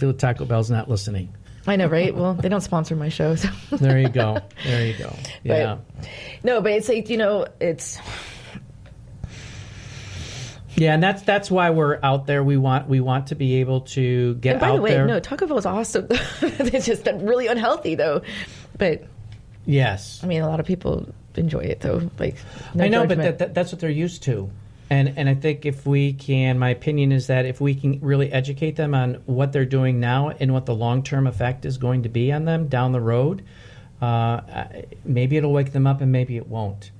Hopefully Taco Bell's not listening. I know, right? Well, they don't sponsor my show. So. There you go. Yeah. But it's like, it's... Yeah, and that's why we're out there. We want to be able to get out there. And by the way, no, Taco Bell is awesome. It's just really unhealthy, though. But yes, I mean, a lot of people enjoy it, though. Like, no I know, judgment. but that's what they're used to. And I think if we can, my opinion is that if we can really educate them on what they're doing now and what the long-term effect is going to be on them down the road, maybe it'll wake them up and maybe it won't.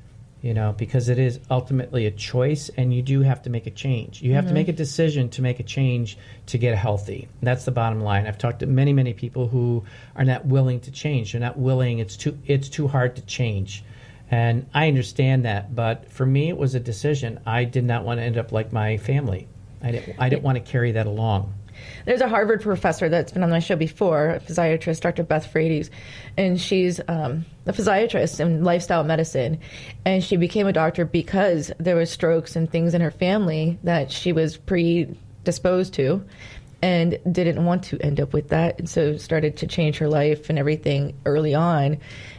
Because it is ultimately a choice, and you do have to make a change. You have to make a decision to make a change to get healthy. That's the bottom line. I've talked to many, many people who are not willing to change. They're not willing. It's too hard to change. And I understand that, but for me, it was a decision. I did not want to end up like my family. I didn't want to carry that along. There's a Harvard professor that's been on my show before, a physiatrist, Dr. Beth Frades, and she's a physiatrist in lifestyle medicine, and she became a doctor because there was strokes and things in her family that she was predisposed to and didn't want to end up with that, and so started to change her life and everything early on,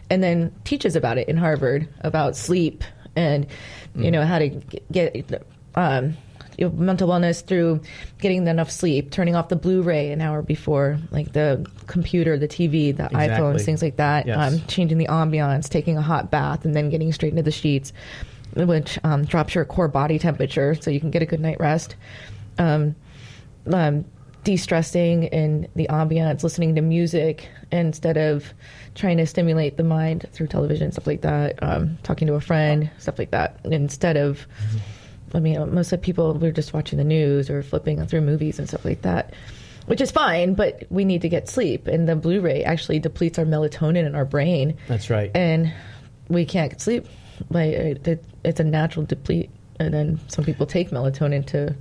and then teaches about it in Harvard, about sleep and, how to get... mental wellness through getting enough sleep, turning off the Blu-ray an hour before, like the computer, the TV, the iPhones, things like that, yes. Changing the ambiance, taking a hot bath, and then getting straight into the sheets, which drops your core body temperature so you can get a good night rest. De-stressing in the ambiance, listening to music instead of trying to stimulate the mind through television, stuff like that, talking to a friend, stuff like that, instead of... I mean, most of the people, we're just watching the news or flipping through movies and stuff like that, which is fine, but we need to get sleep. And the Blu-ray actually depletes our melatonin in our brain. That's right. And we can't get sleep. It's a natural deplete. And then some people take melatonin to...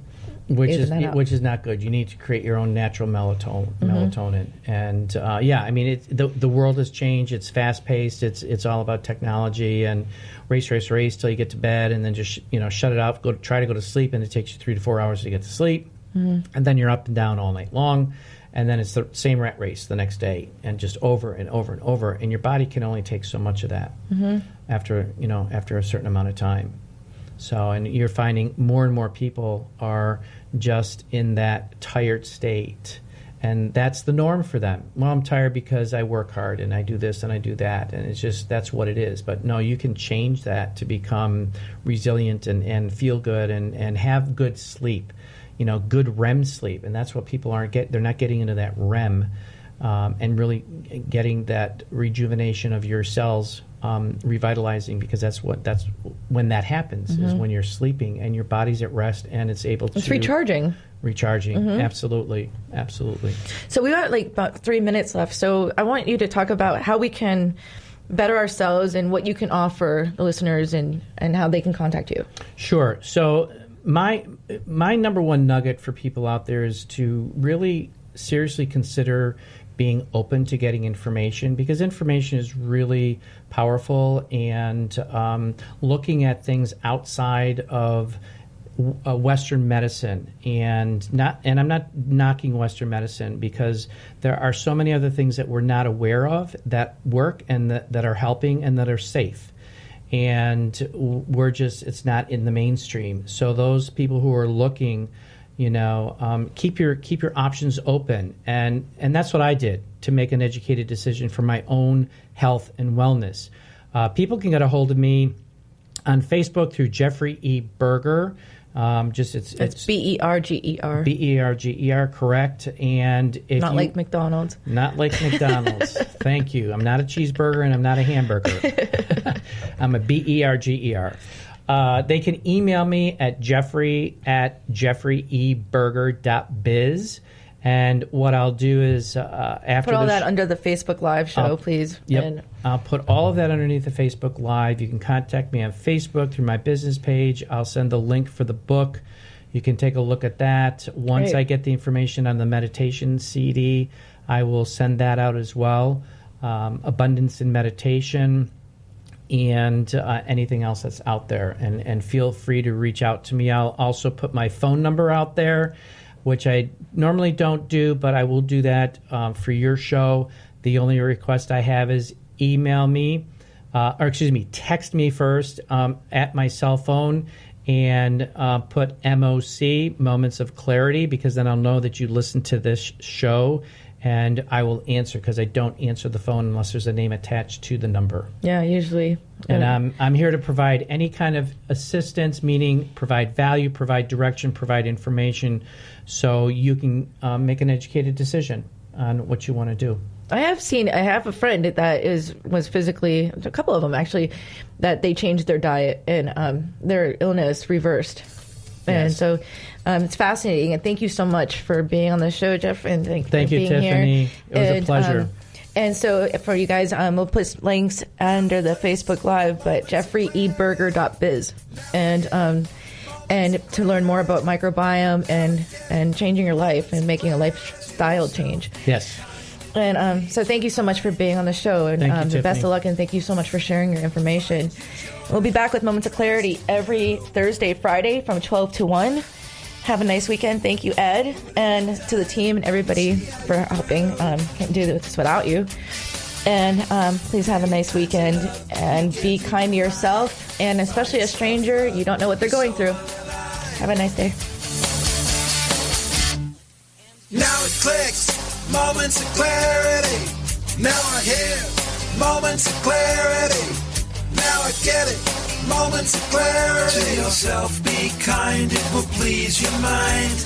Which is not good. You need to create your own natural melatonin. And I mean, the world has changed. It's fast paced. It's all about technology and race till you get to bed, and then just shut it off. Try to go to sleep, and it takes you 3 to 4 hours to get to sleep, and then you're up and down all night long, and then it's the same rat race the next day, and just over and over and over. And your body can only take so much of that after a certain amount of time. So, and you're finding more and more people are just in that tired state. And that's the norm for them. Well, I'm tired because I work hard and I do this and I do that. And it's just, that's what it is. But no, you can change that to become resilient and feel good and have good sleep, good REM sleep. And that's what people aren't they're not getting into that REM and really getting that rejuvenation of your cells revitalizing, because that's when that happens is when you're sleeping and your body's at rest and it's able to... It's recharging. Absolutely. So we got about 3 minutes left. So I want you to talk about how we can better ourselves and what you can offer the listeners and how they can contact you. Sure. So my number one nugget for people out there is to really seriously consider being open to getting information, because information is really powerful, and looking at things outside of Western medicine, and I'm not knocking Western medicine, because there are so many other things that we're not aware of that work and that are helping and that are safe, and it's not in the mainstream. So those people who are looking, keep your options open, and that's what I did to make an educated decision for my own health and wellness. People can get a hold of me on Facebook through Jeffrey E. Berger. It's Berger. Berger, correct. And not like McDonald's. Not like McDonald's. Thank you. I'm not a cheeseburger and I'm not a hamburger. I'm a Berger. They can email me at jeffrey@jeffreyeberger.biz. And what I'll do is after put all that under the Facebook Live show, please. Yep. And I'll put all of that underneath the Facebook Live. You can contact me on Facebook through my business page. I'll send the link for the book. You can take a look at that. Once Great. I get the information on the meditation CD, I will send that out as well. Abundance in Meditation, and anything else that's out there. And feel free to reach out to me. I'll also put my phone number out there. which I normally don't do, but I will do that for your show. The only request I have is email me, text me first at my cell phone and put MOC, Moments of Clarity, because then I'll know that you listened to this show, and I will answer, because I don't answer the phone unless there's a name attached to the number. Yeah, usually. And I'm here to provide any kind of assistance, meaning provide value, provide direction, provide information, so you can make an educated decision on what you want to do. I have a friend that was physically, a couple of them actually, that they changed their diet and their illness reversed. And Yes. so it's fascinating. And thank you so much for being on the show, Jeff. And thank you, you, Tiffany. Here. It was a pleasure. And so for you guys, we'll put links under the Facebook Live, but jeffreyeberger.biz. And to learn more about microbiome and changing your life and making a lifestyle change. Yes. And so thank you so much for being on the show. And Thank you, the best Tiffany. of luck, and thank you so much for sharing your information. We'll be back with Moments of Clarity every Thursday, Friday from 12 to 1. Have a nice weekend. Thank you, Ed, and to the team and everybody for helping. Can't do this without you. And please have a nice weekend and be kind to yourself, and especially a stranger. You don't know what they're going through. Have a nice day. Now it clicks, moments of clarity. Now I hear moments of clarity. Now I get it, moments of clarity. To yourself, be kind, it will please your mind.